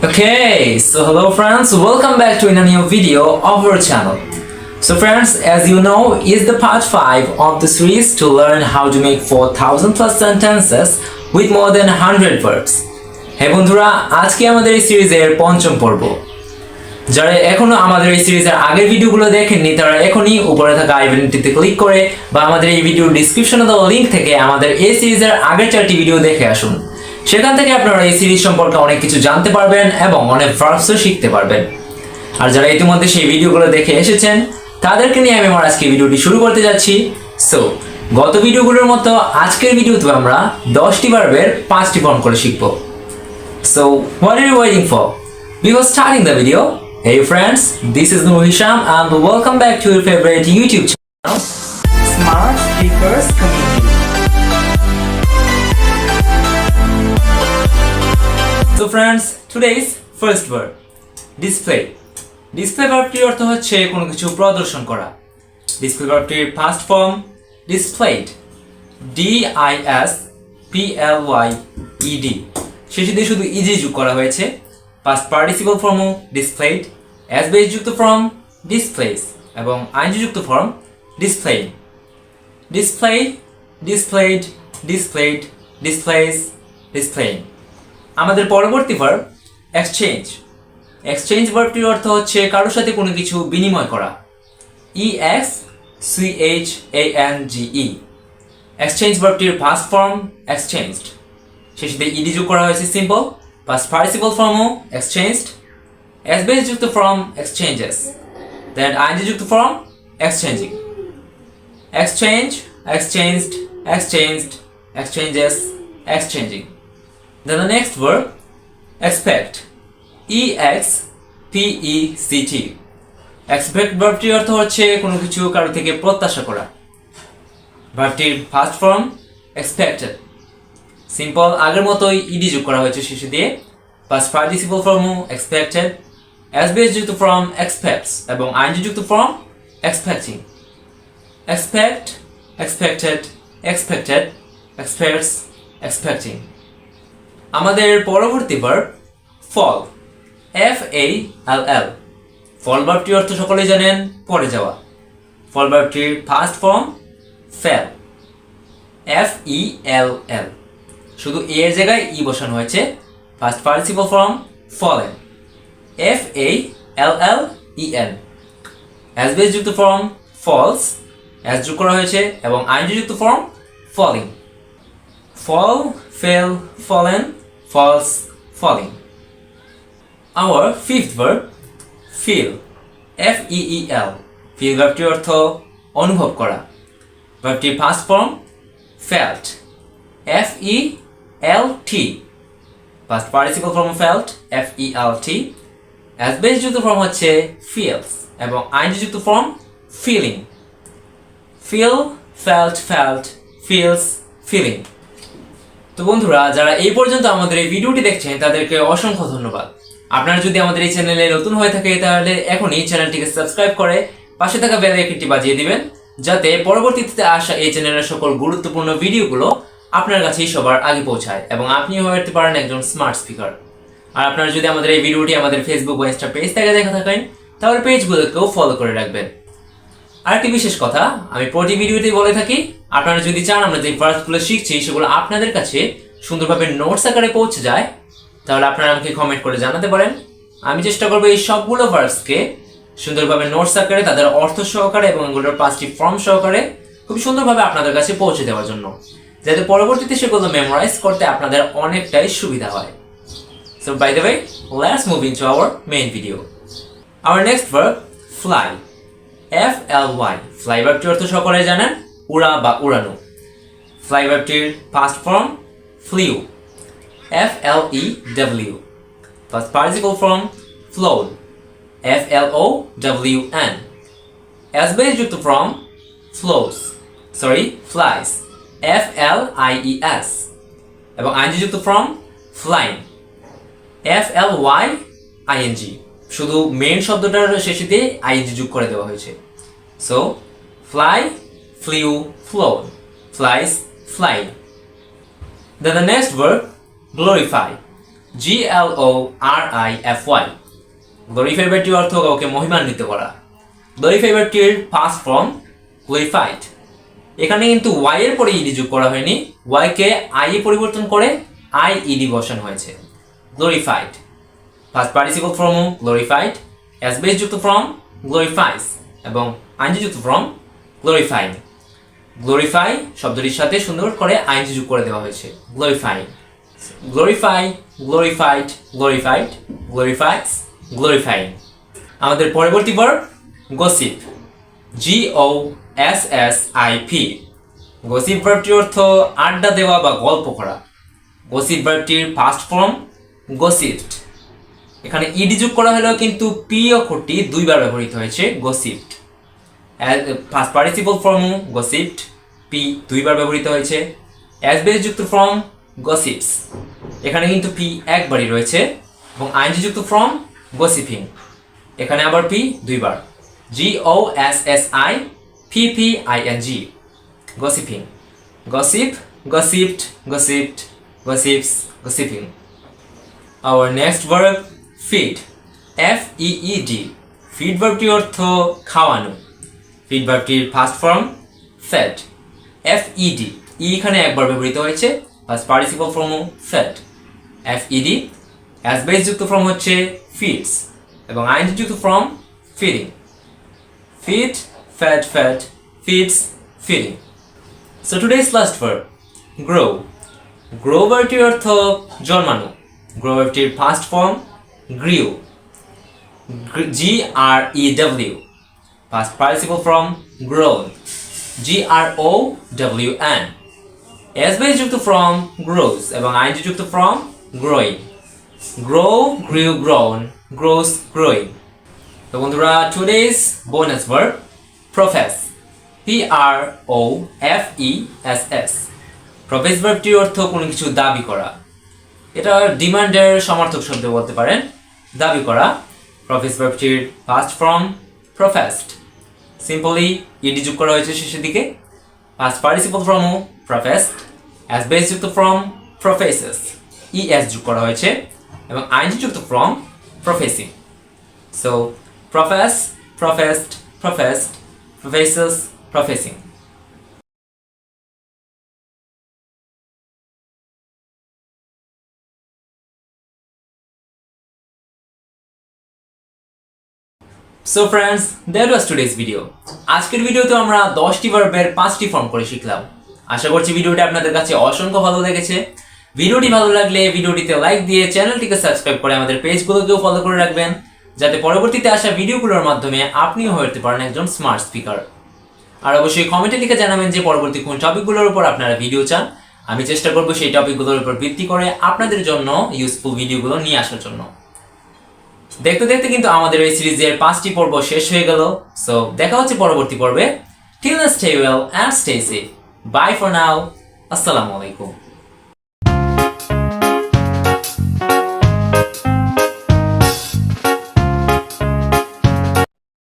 Okay, so hello friends, welcome back to a new video of our channel. So friends, as you know, is the part 5 of the series to learn how to make 4000 plus sentences with more than 100 verbs. Hey বন্ধুরা, আজকে আমাদের এই সিরিজের পঞ্চম পর্ব। যারা এখনো আমাদের এই সিরিজের আগের ভিডিওগুলো দেখেননি তারা এখনই উপরে থাকা আই বাটনটিতে ক্লিক করে বা আমাদের এই ভিডিওর ডেসক্রিপশনে দেওয়া লিংক থেকে আমাদের এই সিরিজের আগের 4টি ভিডিও দেখে আসুন। সেখান থেকে আপনারা এই সিরিজ সম্পর্কে অনেক কিছু জানতে পারবেন এবং অনেক ভার্বসও শিখতে পারবেন। আর যারা ইতিমধ্যে সেই ভিডিওগুলো দেখে এসেছেন তাদেরকে নিয়ে আমি আমার আজকে ভিডিওটি শুরু করতে যাচ্ছি। সো গত ভিডিওগুলোর মতো আজকের ভিডিওতে আমরা 10টি ভার্বের 5টি ফর্ম করে শিখব। So what are you waiting for? Before starting the video, hey friends, this is Nur Hisham and welcome back to your favorite YouTube channel, Smart Speakers Community. So friends, today's first verb, display. Display ভার্বটির অর্থ হচ্ছে কোনো কিছু প্রদর্শন করা। Display ভার্বটির past form displayed, D-I-S-P-L-Y-E-D, শেষে দিয়ে শুধু ed যোগ করা হয়েছে। past participle ফর্মও displayed, s base যুক্ত ফর্ম displays এবং ing যুক্ত form display. Displayed, displayed, displayed, displays, displaying. আমাদের পরবর্তী ভার্ব এক্সচেঞ্জ। এক্সচেঞ্জ ভার্বটির অর্থ হচ্ছে কারোর সাথে কোনো কিছু বিনিময় করা। E-X-C-H-A-N-G-E, এক্সচেঞ্জ ভার্বটির past form exchanged, শেষে দিয়ে ed যোগ করা হয়েছে সিম্পল। past participle ফর্মও exchanged, s base যুক্ত ফর্ম exchanges, then ing যুক্ত form exchanging. Exchange, exchanged, exchanged, exchanges, exchanging. Then the next verb, expect. E-X-P-E-C-T. Expect ভার্বটির অর্থ হচ্ছে কোনো কিছু কারো থেকে প্রত্যাশা করা। ভার্বটির past form expected, সিম্পল আগের মতোই ed যোগ করা হয়েছে শেষে দিয়ে। past participle ফর্মও expected, s base যুক্ত ফর্ম expects এবং ing যুক্ত form expecting. Expect, expected, expected, expects, expecting. আমাদের পরবর্তী ভার্ব fall, F-A-L-L. fall ভার্বটির অর্থ সকলেই জানেন পড়ে যাওয়া। fall ভার্বটির past form fell, F-E-L-L, শুধু a এর জায়গায় e বসানো হয়েছে। past participle form fallen, F-A-L-L-E-N, s base যুক্ত ফর্ম falls, s যোগ করা হয়েছে এবং ing যুক্ত form falling. fall, fell, fallen, falls, falling. Our fifth verb, feel, F-E-E-L. feel ভার্বটির অর্থ অনুভব করা। ভার্বটির past form felt, F-E-L-T, past participle form felt, F-E-L-T, s base যুক্ত ফর্ম হচ্ছে feels এবং ing যুক্ত form feeling. feel, felt, felt, feels, feeling. তো বন্ধুরা, যারা এই পর্যন্ত আমাদের এই ভিডিওটি দেখছেন তাদেরকে অসংখ্য ধন্যবাদ। আপনারা যদি আমাদের এই চ্যানেলে নতুন হয়ে থাকে তাহলে এখনই চ্যানেলটিকে সাবস্ক্রাইব করে পাশে থাকা বেল আইকনটি বাজিয়ে দিবেন, যাতে পরবর্তীতে আসা এই চ্যানেলের সকল গুরুত্বপূর্ণ ভিডিওগুলো আপনার কাছেই সবার আগে পৌঁছায় এবং আপনিও হয়ে উঠতে পারেন একজন স্মার্ট স্পিকার। আর আপনারা যদি আমাদের এই ভিডিওটি আমাদের ফেসবুক বা ইনস্টা পেজ থেকে দেখে থাকেন তাহলে পেজগুলোকেও ফলো করে রাখবেন। আরেকটি বিশেষ কথা আমি প্রতি ভিডিওতেই বলে থাকি, আপনারা যদি চান আমরা যে ভার্বগুলো শিখছি সেগুলো আপনাদের কাছে সুন্দরভাবে নোটস আকারে পৌঁছে যায় তাহলে আপনারা আমাকে কমেন্ট করে জানাতে পারেন। আমি চেষ্টা করবো এই সবগুলো ভার্বসকে সুন্দরভাবে নোটস আকারে তাদের অর্থ সহকারে এবং এগুলোর 5টি ফর্ম সহকারে খুব সুন্দরভাবে আপনাদের কাছে পৌঁছে দেওয়ার জন্য, যাতে পরবর্তীতে সেগুলো মেমোরাইজ করতে আপনাদের অনেকটাই সুবিধা হয়। So by the way, let's move into our main video. Our next verb, fly, F-L-Y. fly ভার্বটির অর্থ সকলে জানেন উড়া বা উড়ানো। fly ভার্বটির past form flew, F-L-E-W, past participle form flown, F-L-O-W-N, s base যুক্ত form flies, F-L-I-E-S এবং ing যুক্ত form flying, F-L-Y-I-N-G, শুধু মেইন শব্দটার শেষে দিয়ে ing যোগ করে দেওয়া হয়েছে। So fly, flew, flown, flies, flying. Then the next verb, glorify, glorify। Glorify ভার্বটির অর্থ কাউকে মহিমান্বিত করা। গ্লোরিফাই ভার্বটির পাস্ট ফর্ম গ্লোরিফাইড। এখানে কিন্তু ওয়াই এর পরে ইডি যোগ করা হয়নি, ওয়াই কে আই এ পরিবর্তন করে আই ইডি বসানো হয়েছে। Glorified past participle form glorified, S base যুক্ত ফর্ম গ্লোরিফাইস এবং আইনজি যুক্ত ফর্ম গ্লোরিফাইং। গ্লোরিফাই শব্দটির সাথে সুন্দর করে আইনজি যোগ করে দেওয়া হয়েছে, glorifying. Glorify, glorified, glorified, glorifies, glorifying. আমাদের পরবর্তী ভার্ব গসিপ, GOSSIP। গসিপ ভার্বটির অর্থ আড্ডা দেওয়া বা গল্প করা। গসিপ ভার্বটির পাস্ট ফর্ম গসিপড। এখানে ইডি যোগ করা হলেও কিন্তু পি অক্ষরটি দুইবার ব্যবহৃত হয়েছে, গসিপড। পাস্ট পার্টিসিপল ফর্ম গসিপড, পি দুইবার ব্যবহৃত হয়েছে। এস বেস যুক্ত ফর্ম গসিপস, এখানে কিন্তু পি একবারই রয়েছে এবং আইনজি যুক্ত ফর্ম গসিপিং, এখানে আবার পি দুইবার, GOSSIPPING, gossiping. Gossip, gossiped, gossiped, gossips, gossiping. Our next verb feed, FEED। Feed ভার্বটির অর্থ খাওয়ানো। ফিড ভার্বটির ফার্স্ট ফর্ম ফেড, FED। এখানে একবার ব্যবহৃত হয়েছে, first participle form fed, FED। S base যুক্ত ফর্ম হচ্ছে ফিডস এবং আইনজি যুক্ত form feeding, feed, fed, fed, feeds, feeding. So today's last verb grow. Grow ভার্বটির অর্থ জন্মানো। গ্রো ভার্বটির first form grew, GREW। First participle form grown, GROWN। S base যুক্ত form gross এবং আইনজি যুক্ত form growing, grow, গ্রিউ, grown, gross, growing. তো বন্ধুরা today's bonus verb প্রফেস, PROFESS। প্রফেস ভার্বটির অর্থ কোনো কিছু দাবি করা। এটা ডিমান্ডের সমার্থক শব্দ বলতে পারেন, দাবি করা। প্রফেস ভার্বটির first form professed, simply ED যোগ করা হয়েছে শেষের দিকে। পাস্ট পার্টিসিপল ফর্মও প্রফেসড, অ্যাজ বেস যুক্ত ফর্ম প্রফেসেস, ES যোগ করা হয়েছে এবং আইনজি যুক্ত form professing. So profess, professed, professed, professes, professing. So friends, that was today's video. আজকের ভিডিওতে আমরা 10টি ভার্বের 5টি ফর্ম করে শিখলাম। আশা করছি ভিডিওটি আপনাদের কাছে অসংখ্য ভালো লেগেছে। ভিডিওটি ভালো লাগলে ভিডিওটিতে লাইক দিয়ে চ্যানেলটিকে সাবস্ক্রাইব করে আমাদের পেজগুলোকেও ফলো করে রাখবেন, যাতে পরবর্তীতে আসা ভিডিওগুলোর মাধ্যমে আপনিও হয়ে উঠতে পারেন একজন স্মার্ট স্পিকার। আর অবশ্যই কমেন্টে লিখে জানাবেন যে পরবর্তী কোন টপিকগুলোর উপর আপনারা ভিডিও চান। আমি চেষ্টা করব সেই টপিকগুলোর উপর ভিত্তি করে আপনাদের জন্য ইউজফুল ভিডিওগুলো নিয়ে আসার জন্য। দেখতে দেখতে কিন্তু আমাদের এই সিরিজের 5টি পর্ব শেষ হয়ে গেল। সো দেখা হচ্ছে পরবর্তী পর্বে। Till then stay well and stay safe. Bye for now. আসসালামু আলাইকুম।